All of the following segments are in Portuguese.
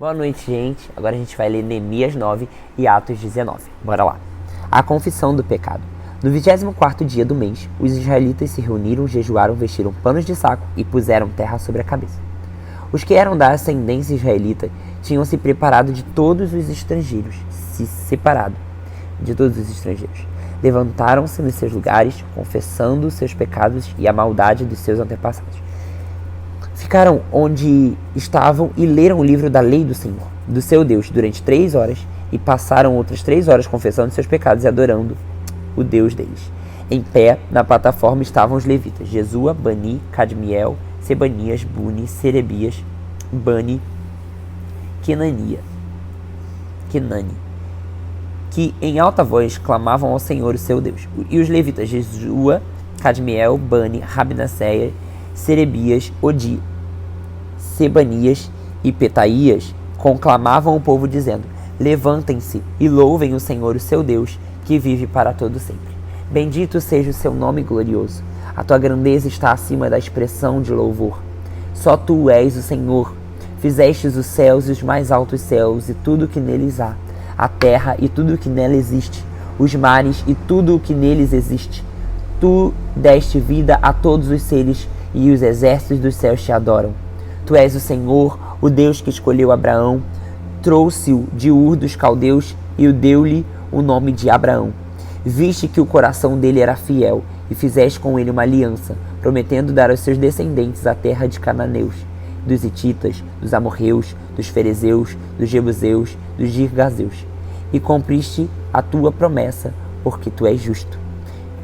Boa noite, gente. Agora a gente vai ler Neemias 9 e Atos 19. Bora lá. A confissão do pecado. No 24º dia do mês, os israelitas se reuniram, jejuaram, vestiram panos de saco e puseram terra sobre a cabeça. Os que eram da ascendência israelita tinham se preparado de todos os estrangeiros, se separado de todos os estrangeiros. Levantaram-se nos seus lugares, confessando seus pecados e a maldade dos seus antepassados. Ficaram onde estavam e leram o livro da lei do Senhor, do seu Deus, durante 3 horas, e passaram outras 3 horas confessando seus pecados e adorando o Deus deles. Em pé, na plataforma, estavam os levitas, Jesua, Bani, Cadmiel, Sebanias, Buni, Serebias, Bani, Kenani, que em alta voz clamavam ao Senhor, o seu Deus. E os levitas, Jesua, Cadmiel, Bani, Rabinaceia, Serebias, Odi, Sebanias e Petaías conclamavam o povo dizendo: levantem-se e louvem o Senhor, o seu Deus, que vive para todo sempre. Bendito seja o seu nome glorioso. A tua grandeza está acima da expressão de louvor. Só tu és o Senhor. Fizestes os céus e os mais altos céus e tudo o que neles há, a terra e tudo o que nela existe, os mares e tudo o que neles existe. Tu deste vida a todos os seres e os exércitos dos céus te adoram. Tu és o Senhor, o Deus que escolheu Abraão, trouxe-o de Ur dos caldeus e o deu-lhe o nome de Abraão. Viste que o coração dele era fiel e fizeste com ele uma aliança, prometendo dar aos seus descendentes a terra de cananeus, dos hititas, dos amorreus, dos ferezeus, dos jebuseus, dos girgazeus. E cumpriste a tua promessa, porque tu és justo.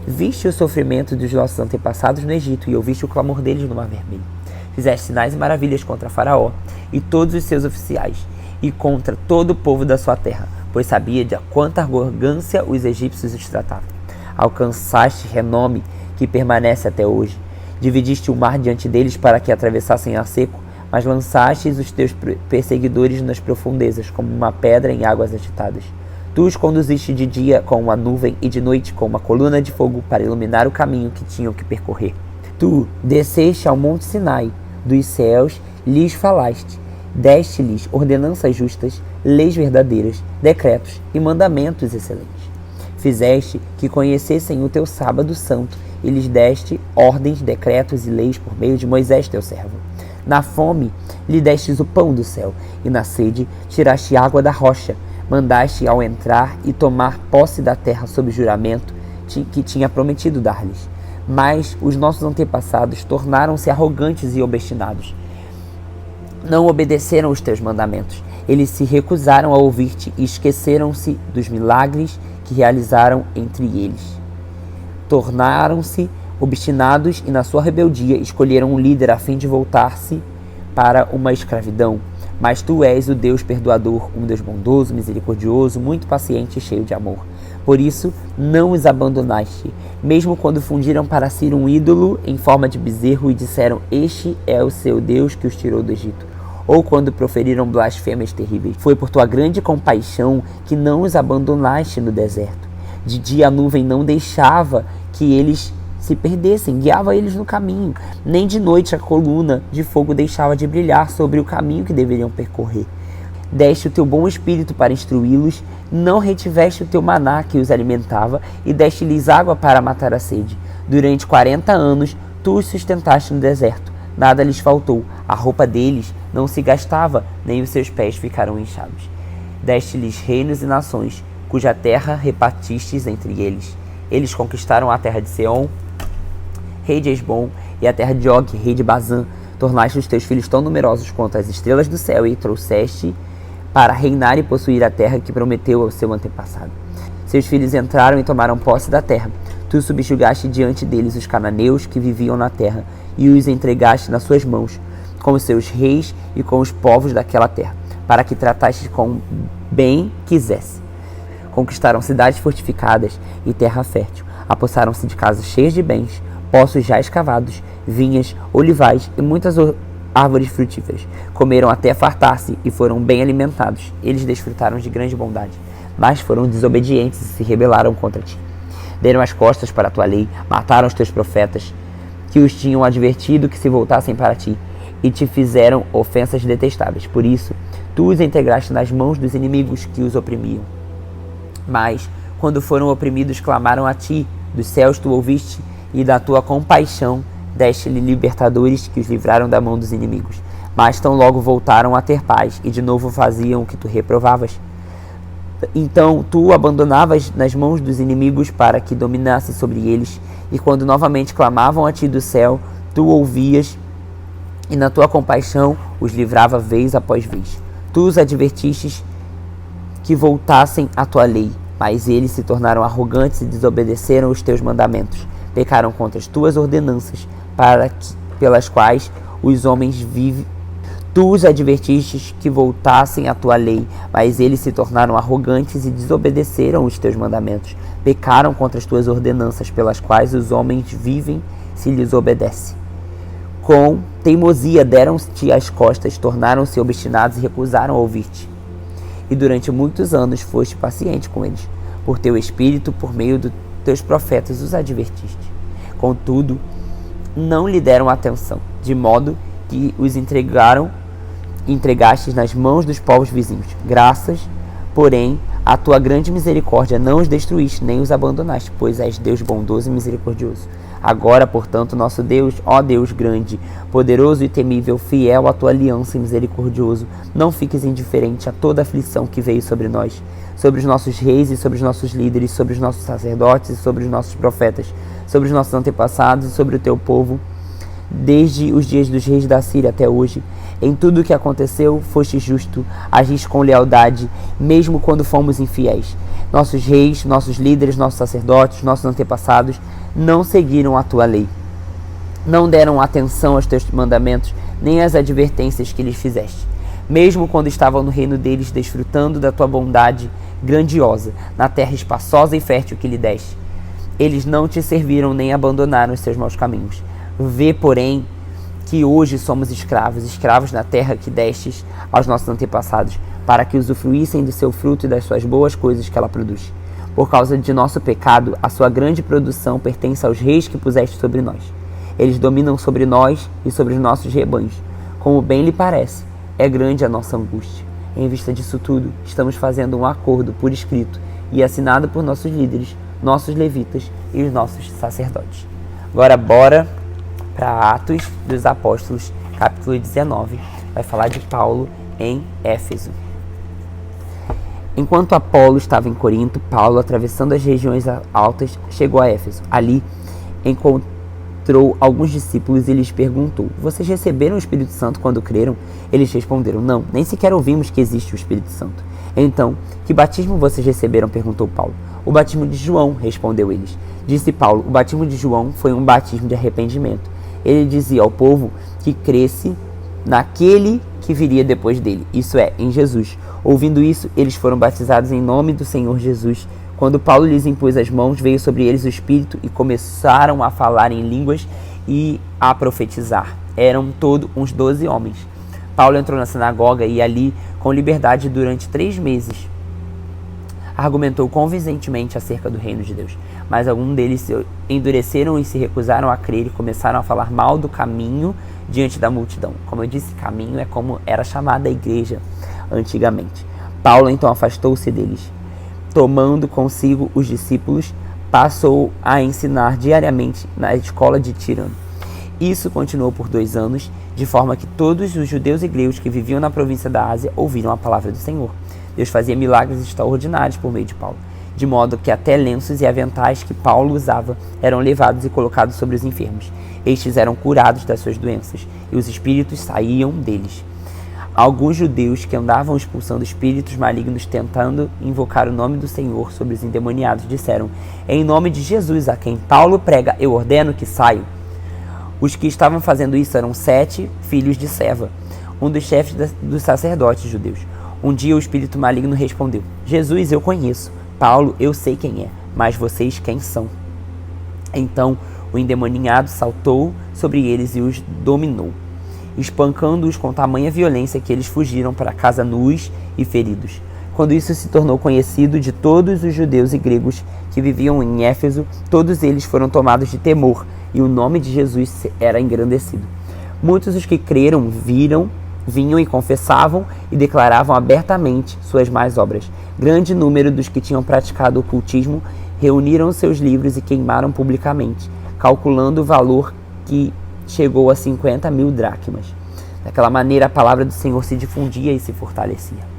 Viste o sofrimento dos nossos antepassados no Egito e ouviste o clamor deles no Mar Vermelho. Fizeste sinais e maravilhas contra Faraó e todos os seus oficiais e contra todo o povo da sua terra, pois sabia de quanta arrogância os egípcios os tratavam. Alcançaste renome que permanece até hoje. Dividiste o mar diante deles para que atravessassem a seco, mas lançastes os teus perseguidores nas profundezas, como uma pedra em águas agitadas. Tu os conduziste de dia com uma nuvem e de noite com uma coluna de fogo para iluminar o caminho que tinham que percorrer. Tu desceste ao monte Sinai, dos céus lhes falaste, deste-lhes ordenanças justas, leis verdadeiras, decretos e mandamentos excelentes. Fizeste que conhecessem o teu sábado santo e lhes deste ordens, decretos e leis por meio de Moisés teu servo. Na fome lhe destes o pão do céu e na sede tiraste água da rocha. Mandaste ao entrar e tomar posse da terra sob juramento que tinha prometido dar-lhes. Mas os nossos antepassados tornaram-se arrogantes e obstinados. Não obedeceram os teus mandamentos. Eles se recusaram a ouvir-te e esqueceram-se dos milagres que realizaram entre eles. Tornaram-se obstinados e na sua rebeldia escolheram um líder a fim de voltar-se para uma escravidão. Mas tu és o Deus perdoador, um Deus bondoso, misericordioso, muito paciente e cheio de amor. Por isso, não os abandonaste, mesmo quando fundiram para si um ídolo em forma de bezerro e disseram: este é o seu Deus que os tirou do Egito. Ou quando proferiram blasfêmias terríveis. Foi por tua grande compaixão que não os abandonaste no deserto. De dia a nuvem não deixava que eles se perdessem, guiava eles no caminho. Nem de noite a coluna de fogo deixava de brilhar sobre o caminho que deveriam percorrer. Deste o teu bom espírito para instruí-los, não retiveste o teu maná que os alimentava e deste-lhes água para matar a sede. Durante 40 anos tu os sustentaste no deserto, nada lhes faltou, a roupa deles não se gastava, nem os seus pés ficaram inchados. Deste-lhes reinos e nações, cuja terra repartistes entre eles. Eles conquistaram a terra de Seom, rei de Esbom, e a terra de Og, rei de Bazã. Tornaste os teus filhos tão numerosos quanto as estrelas do céu e trouxeste para reinar e possuir a terra que prometeu ao seu antepassado. Seus filhos entraram e tomaram posse da terra. Tu subjugaste diante deles os cananeus que viviam na terra e os entregaste nas suas mãos, com os seus reis e com os povos daquela terra, para que trataste com bem quisesse. Conquistaram cidades fortificadas e terra fértil. Apossaram-se de casas cheias de bens, poços já escavados, vinhas, olivais e muitas árvores frutíferas. Comeram até fartar-se e foram bem alimentados. Eles desfrutaram de grande bondade, mas foram desobedientes e se rebelaram contra ti. Deram as costas para a tua lei, mataram os teus profetas, que os tinham advertido que se voltassem para ti, e te fizeram ofensas detestáveis. Por isso, Tu os entregaste nas mãos dos inimigos que os oprimiam. Mas, quando foram oprimidos, clamaram a ti. Dos céus tu ouviste, e da tua compaixão deste-lhe libertadores que os livraram da mão dos inimigos. Mas tão logo voltaram a ter paz, e de novo faziam o que tu reprovavas. Então tu abandonavas nas mãos dos inimigos para que dominasse sobre eles, e quando novamente clamavam a ti do céu, tu ouvias, e na tua compaixão os livrava vez após vez. Tu os advertistes que voltassem à tua lei, mas eles se tornaram arrogantes e desobedeceram os teus mandamentos. Pecaram contra as tuas ordenanças, pelas quais os homens vivem. Tu os advertistes que voltassem à tua lei, mas eles se tornaram arrogantes e desobedeceram os teus mandamentos. Pecaram contra as tuas ordenanças, pelas quais os homens vivem se lhes obedece. Com teimosia deram-te as costas, tornaram-se obstinados e recusaram ouvir-te. E durante muitos anos foste paciente com eles. Por teu espírito, por meio dos teus profetas, os advertiste. Contudo, não lhe deram atenção, de modo que os entregastes nas mãos dos povos vizinhos. Graças, porém, à tua grande misericórdia não os destruíste, nem os abandonaste, pois és Deus bondoso e misericordioso. Agora, portanto, nosso Deus, ó Deus grande, poderoso e temível, fiel à tua aliança e misericordioso, não fiques indiferente a toda aflição que veio sobre nós, sobre os nossos reis e sobre os nossos líderes, sobre os nossos sacerdotes e sobre os nossos profetas, sobre os nossos antepassados e sobre o teu povo, desde os dias dos reis da Síria até hoje. Em tudo o que aconteceu, foste justo, agiste com lealdade, mesmo quando fomos infiéis. Nossos reis, nossos líderes, nossos sacerdotes, nossos antepassados não seguiram a tua lei. Não deram atenção aos teus mandamentos, nem às advertências que lhes fizeste. Mesmo quando estavam no reino deles, desfrutando da tua bondade grandiosa, na terra espaçosa e fértil que lhe deste. Eles não te serviram nem abandonaram os seus maus caminhos. Vê, porém, que hoje somos escravos na terra que destes aos nossos antepassados, para que usufruíssem do seu fruto e das suas boas coisas que ela produz. Por causa de nosso pecado, a sua grande produção pertence aos reis que puseste sobre nós. Eles dominam sobre nós e sobre os nossos rebanhos. Como bem lhe parece, é grande a nossa angústia. Em vista disso tudo, estamos fazendo um acordo por escrito e assinado por nossos líderes, nossos levitas e os nossos sacerdotes. Agora bora para Atos dos Apóstolos, capítulo 19, vai falar de Paulo em Éfeso. Enquanto Apolo estava em Corinto, Paulo, atravessando as regiões altas, chegou a Éfeso. Ali encontrou alguns discípulos e lhes perguntou: vocês receberam o Espírito Santo quando creram? Eles responderam: não, nem sequer ouvimos que existe o Espírito Santo. Então, que batismo vocês receberam? Perguntou Paulo. O batismo de João, respondeu eles. Disse Paulo: o batismo de João foi um batismo de arrependimento. Ele dizia ao povo que cresce naquele que viria depois dele, isso é, em Jesus. Ouvindo isso, eles foram batizados em nome do Senhor Jesus. Quando Paulo lhes impôs as mãos, veio sobre eles o Espírito e começaram a falar em línguas e a profetizar. Eram todos uns 12 homens. Paulo entrou na sinagoga e ali, com liberdade durante 3 meses, argumentou convincentemente acerca do reino de Deus. Mas alguns deles se endureceram e se recusaram a crer e começaram a falar mal do caminho diante da multidão. Como eu disse, caminho é como era chamada a igreja antigamente. Paulo então afastou-se deles. Tomando consigo os discípulos, passou a ensinar diariamente na escola de Tirano. Isso continuou por 2 anos, de forma que todos os judeus e gregos que viviam na província da Ásia ouviram a palavra do Senhor. Deus fazia milagres extraordinários por meio de Paulo, de modo que até lenços e aventais que Paulo usava eram levados e colocados sobre os enfermos. Estes eram curados das suas doenças, e os espíritos saíam deles. Alguns judeus que andavam expulsando espíritos malignos tentando invocar o nome do Senhor sobre os endemoniados disseram: em nome de Jesus, a quem Paulo prega, eu ordeno que saiam. Os que estavam fazendo isso eram 7 filhos de Seva, um dos chefes dos sacerdotes judeus. Um dia o espírito maligno respondeu: Jesus eu conheço, Paulo eu sei quem é, mas vocês quem são? Então o endemoniado saltou sobre eles e os dominou, espancando-os com tamanha violência que eles fugiram para casa nus e feridos. Quando isso se tornou conhecido de todos os judeus e gregos que viviam em Éfeso, todos eles foram tomados de temor e o nome de Jesus era engrandecido. Muitos dos que creram viram vinham e confessavam e declaravam abertamente suas más obras. Grande número dos que tinham praticado o ocultismo reuniram seus livros e queimaram publicamente, calculando o valor que chegou a 50.000 dracmas. Daquela maneira, a palavra do Senhor se difundia e se fortalecia.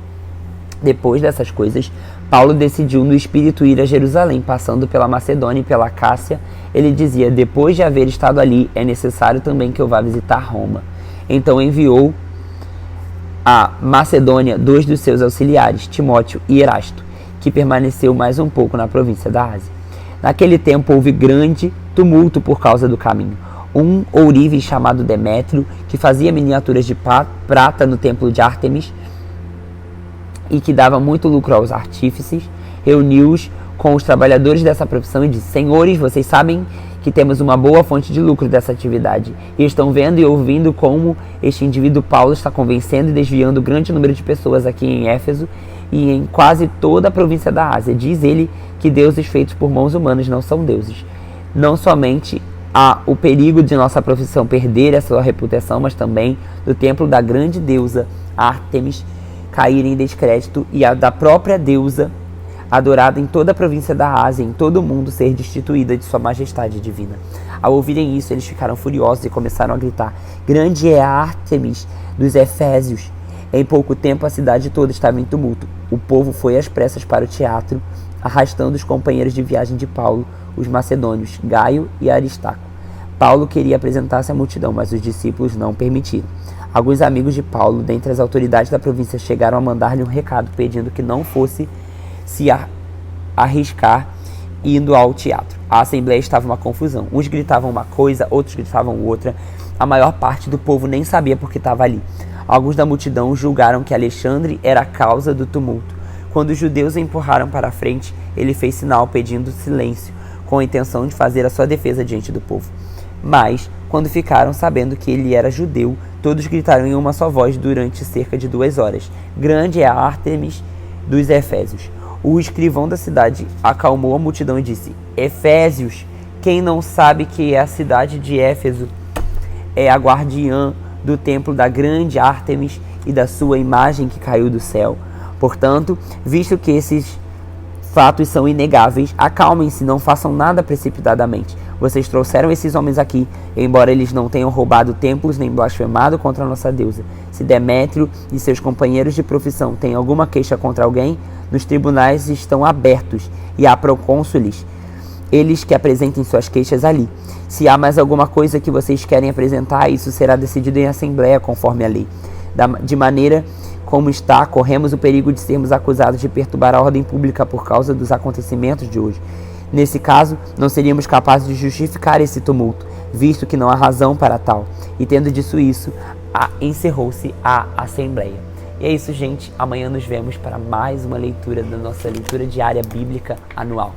Depois dessas coisas, Paulo decidiu no espírito ir a Jerusalém, passando pela Macedônia e pela Cássia. Ele dizia: depois de haver estado ali, é necessário também que eu vá visitar Roma. Então enviou a Macedônia 2 dos seus auxiliares, Timóteo e Erasto, que permaneceu mais um pouco na província da Ásia. Naquele tempo houve grande tumulto por causa do caminho. Um ourives chamado Demétrio, que fazia miniaturas de prata no templo de Ártemis e que dava muito lucro aos artífices, reuniu-os com os trabalhadores dessa profissão e disse: senhores, vocês sabem que temos uma boa fonte de lucro dessa atividade e estão vendo e ouvindo como este indivíduo Paulo está convencendo e desviando grande número de pessoas aqui em Éfeso e em quase toda a província da Ásia. Diz ele que deuses feitos por mãos humanas não são deuses. Não somente há o perigo de nossa profissão perder a sua reputação, mas também do templo da grande deusa Ártemis cair em descrédito e a da própria deusa adorada em toda a província da Ásia, em todo o mundo, ser destituída de sua majestade divina. Ao ouvirem isso, eles ficaram furiosos e começaram a gritar: grande é a Ártemis dos Efésios! Em pouco tempo a cidade toda estava em tumulto. O povo foi às pressas para o teatro, arrastando os companheiros de viagem de Paulo, os macedônios, Gaio e Aristarco. Paulo queria apresentar-se à multidão, mas os discípulos não permitiram. Alguns amigos de Paulo, dentre as autoridades da província, chegaram a mandar-lhe um recado, pedindo que não fosse se arriscar indo ao teatro. A assembleia estava uma confusão. Uns gritavam uma coisa, outros gritavam outra. A maior parte do povo nem sabia por que estava ali. Alguns da multidão julgaram que Alexandre era a causa do tumulto. Quando os judeus o empurraram para a frente, ele fez sinal pedindo silêncio, com a intenção de fazer a sua defesa diante do povo. Mas, quando ficaram sabendo que ele era judeu, todos gritaram em uma só voz durante cerca de 2 horas: grande é a Ártemis dos Efésios! O escrivão da cidade acalmou a multidão e disse: Efésios, quem não sabe que a cidade de Éfeso é a guardiã do templo da grande Ártemis e da sua imagem que caiu do céu? Portanto, visto que esses fatos são inegáveis, acalmem-se, não façam nada precipitadamente. Vocês trouxeram esses homens aqui, embora eles não tenham roubado templos nem blasfemado contra a nossa deusa. Se Demétrio e seus companheiros de profissão têm alguma queixa contra alguém, nos tribunais estão abertos e há procônsules, eles que apresentem suas queixas ali. Se há mais alguma coisa que vocês querem apresentar, isso será decidido em assembleia conforme a lei. De maneira como está, corremos o perigo de sermos acusados de perturbar a ordem pública por causa dos acontecimentos de hoje. Nesse caso, não seríamos capazes de justificar esse tumulto, visto que não há razão para tal. E tendo dito isso, encerrou-se a assembleia. E é isso, gente. Amanhã nos vemos para mais uma leitura da nossa leitura diária bíblica anual.